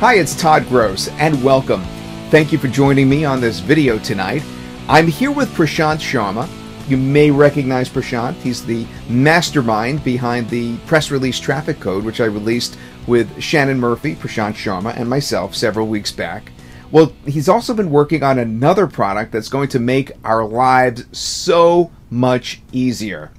Hi, it's Todd Gross, and welcome. Thank you for joining me on this video tonight. I'm here with Prashant Sharma. You may recognize Prashant. He's the mastermind behind the press release traffic code, which I released with Shannon Murphy, Prashant Sharma, and myself several weeks back. Well, he's also been working on another product that's going to make our lives so much easier.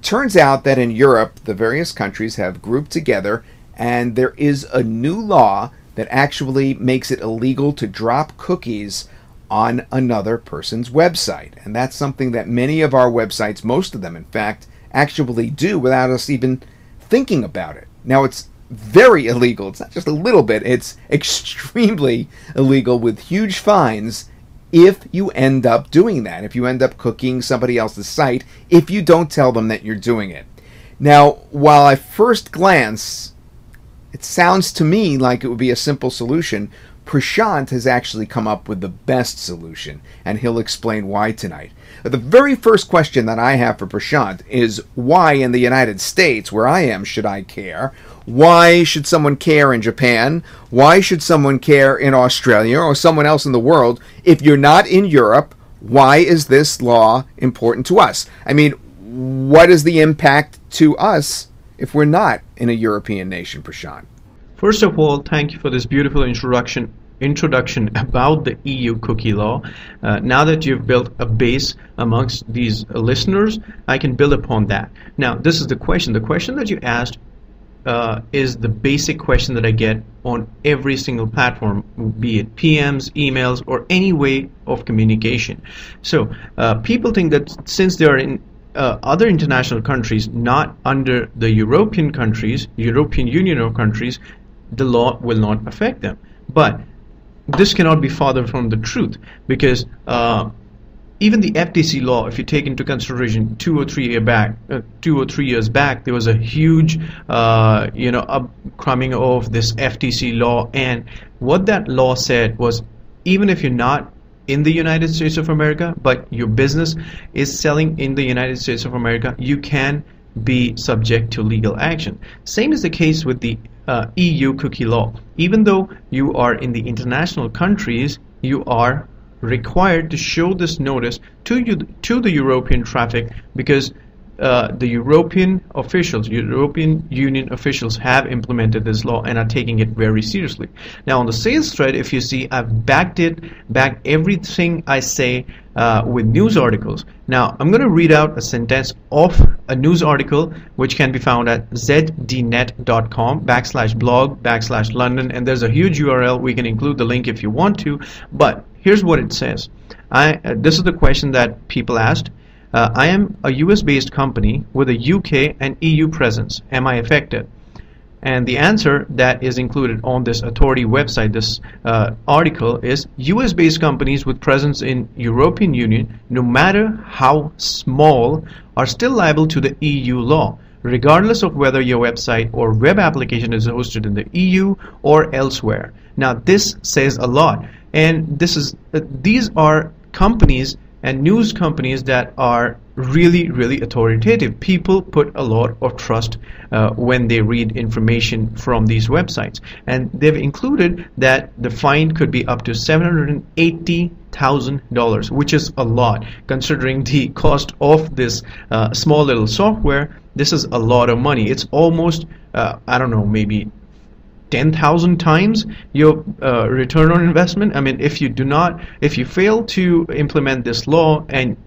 Turns out that in Europe, the various countries have grouped together, and there is a new law that actually makes it illegal to drop cookies on another person's website. And that's something that many of our websites, most of them in fact, actually do without us even thinking about it. Now, it's very illegal. It's not just a little bit, it's extremely illegal with huge fines if you end up doing that, if you end up cooking somebody else's site, if you don't tell them that you're doing it. Now, while at first glance, it sounds to me like it would be a simple solution, Prashant has actually come up with the best solution, and he'll explain why tonight. The very first question that I have for Prashant is why in the United States, where I am, should I care? Why should someone care in Japan? Why should someone care in Australia or someone else in the world? If you're not in Europe, why is this law important to us? I mean, what is the impact to us if we're not in a European nation, Prashant? First of all, thank you for this beautiful introduction about the EU cookie law. Now that you've built a base amongst these listeners, I can build upon that. Now, this is the question. The question that you asked is the basic question that I get on every single platform, be it PMs, emails, or any way of communication. So people think that since they are in other international countries, not under the European countries, European Union of countries, the law will not affect them. But this cannot be farther from the truth, because even the FTC law, if you take into consideration 2 or 3 years back, there was a huge upcoming of this FTC law, and what that law said was, even if you're not in the United States of America, but your business is selling in the United States of America, you can be subject to legal action. Same is the case with the EU cookie law. Even though you are in the international countries, you are required to show this notice to the European traffic, because the European Union officials have implemented this law and are taking it very seriously. Now, on the sales thread, if you see, I've backed everything I say with news articles. Now, I'm going to read out a sentence of a news article which can be found at zdnet.com/blog/London, and there's a huge URL. We can include the link if you want to, but here's what it says. This is the question that people asked. I am a US-based company with a UK and EU presence. Am I affected? And the answer that is included on this authority website, this article, is US-based companies with presence in European Union, no matter how small, are still liable to the EU law, regardless of whether your website or web application is hosted in the EU or elsewhere. Now, this says a lot, and these are companies and news companies that are really, really authoritative. People put a lot of trust when they read information from these websites. And they've included that the fine could be up to $780,000, which is a lot. Considering the cost of this small little software, this is a lot of money. It's almost, I don't know, maybe 10,000 times your return on investment. I mean, if you fail to implement this law, and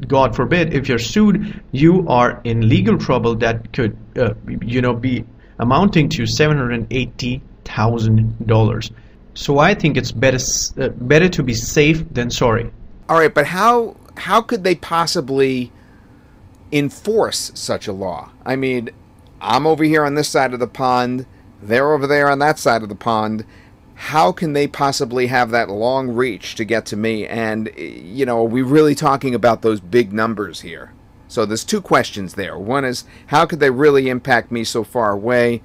God forbid, if you're sued, you are in legal trouble that could, be amounting to $780,000. So I think it's better to be safe than sorry. All right, but how could they possibly enforce such a law? I mean, I'm over here on this side of the pond, they're over there on that side of the pond. How can they possibly have that long reach to get to me? And, are we really talking about those big numbers here? So there's two questions there. One is, how could they really impact me so far away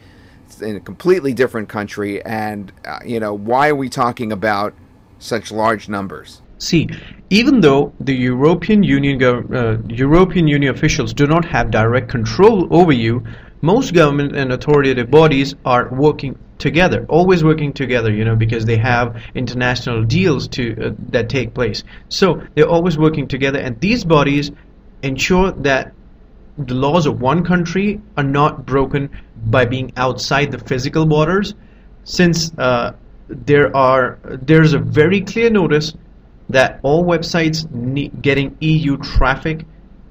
in a completely different country? And, why are we talking about such large numbers? See, even though the European Union officials do not have direct control over you, most government and authoritative bodies are working together, always working together, because they have international deals that take place. So they're always working together, and these bodies ensure that the laws of one country are not broken by being outside the physical borders, since there's a very clear notice that all websites getting EU traffic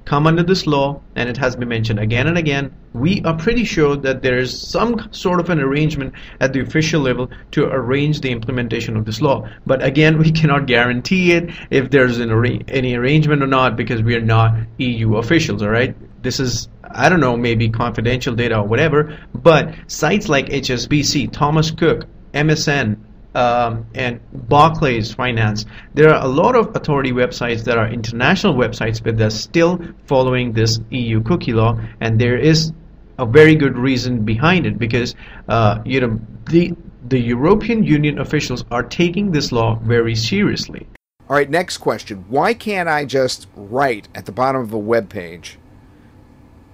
come under this law, and it has been mentioned again and again. We are pretty sure that there is some sort of an arrangement at the official level to arrange the implementation of this law. But again, we cannot guarantee it if there's any arrangement or not, because we are not EU officials, all right? This is, I don't know, maybe confidential data or whatever, but sites like HSBC, Thomas Cook, MSN, and Barclays Finance, there are a lot of authority websites that are international websites, but they're still following this EU cookie law, and there is a very good reason behind it, because the European Union officials are taking this law very seriously. All right, next question. Why can't I just write at the bottom of a web page,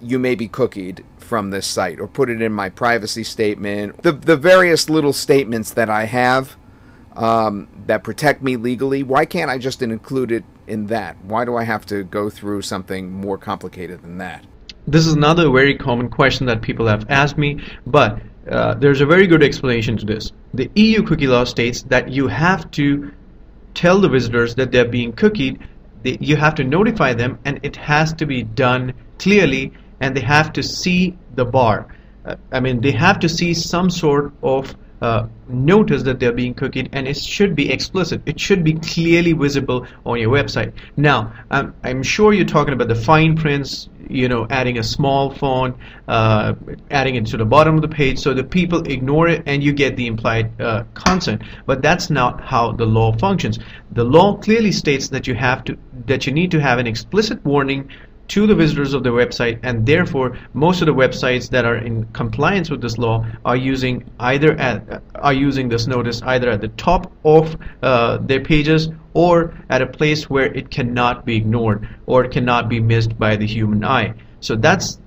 "You may be cookied from this site," or put it in my privacy statement, the various little statements that I have that protect me legally? Why can't I just include it in that? Why do I have to go through something more complicated than that? This is another very common question that people have asked me, but there's a very good explanation to this. The EU cookie law states that you have to tell the visitors that they're being cookied. You have to notify them, and it has to be done clearly, and they have to see the bar. They have to see some sort of notice that they're being cookied, and it should be explicit. It should be clearly visible on your website. Now, I'm sure you're talking about the fine prints, adding a small font, adding it to the bottom of the page so that people ignore it and you get the implied consent. But that's not how the law functions. The law clearly states that you need to have an explicit warning to the visitors of the website, and therefore most of the websites that are in compliance with this law are using this notice either at the top of their pages or at a place where it cannot be ignored or it cannot be missed by the human eye. So that's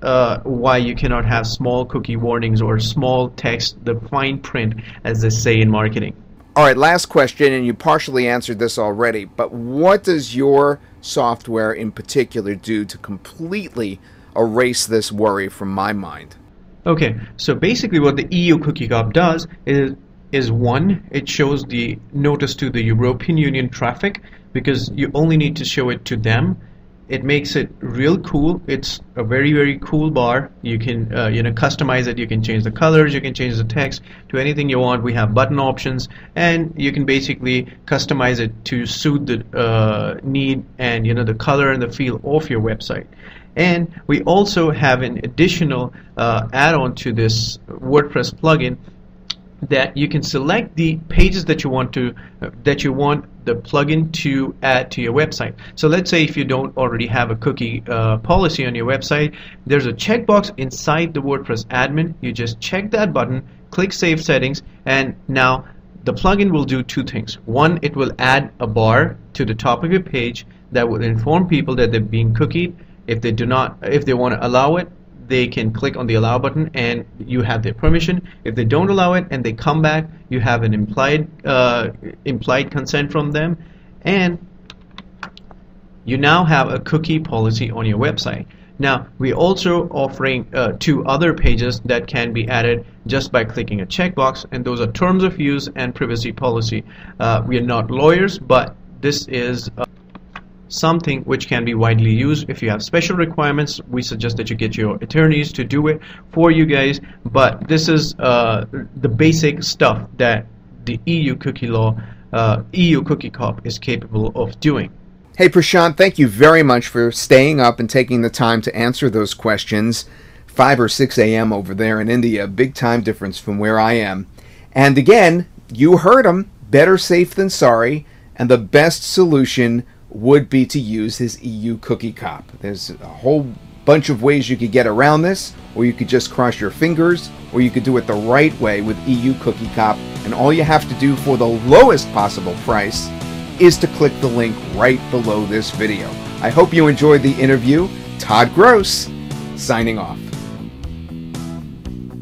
why you cannot have small cookie warnings or small text, the fine print, as they say in marketing. All right, last question, and you partially answered this already, but what does your software in particular do to completely erase this worry from my mind? Okay, so basically what the EU cookie cop does is one, it shows the notice to the European Union traffic, because you only need to show it to them. It makes it real cool. It's a very, very cool bar. You can customize it. You can change the colors, you can change the text to anything you want. We have button options, and you can basically customize it to suit the need and the color and the feel of your website. And we also have an additional add-on to this WordPress plugin, that you can select the pages that you want the plugin to add to your website. So let's say if you don't already have a cookie policy on your website, there's a checkbox inside the WordPress admin. You just check that button, click Save Settings, and now the plugin will do two things. One, it will add a bar to the top of your page that will inform people that they're being cookied. If they want to allow it, they can click on the allow button and you have their permission. If they don't allow it and they come back, you have an implied consent from them, and you now have a cookie policy on your website. Now, we're also offering two other pages that can be added just by clicking a checkbox, and those are terms of use and privacy policy. We are not lawyers, but this is something which can be widely used. If you have special requirements, we suggest that you get your attorneys to do it for you guys, but this is the basic stuff that the EU cookie law, EU cookie cop is capable of doing. Hey Prashant, thank you very much for staying up and taking the time to answer those questions. 5 or 6 a.m. over there in India, big time difference from where I am. And again, you heard him, better safe than sorry, and the best solution would be to use his EU cookie cop. There's a whole bunch of ways you could get around this, or you could just cross your fingers, or you could do it the right way with EU cookie cop, and all you have to do for the lowest possible price is to click the link right below this video. I hope you enjoyed the interview. Todd Gross, signing off.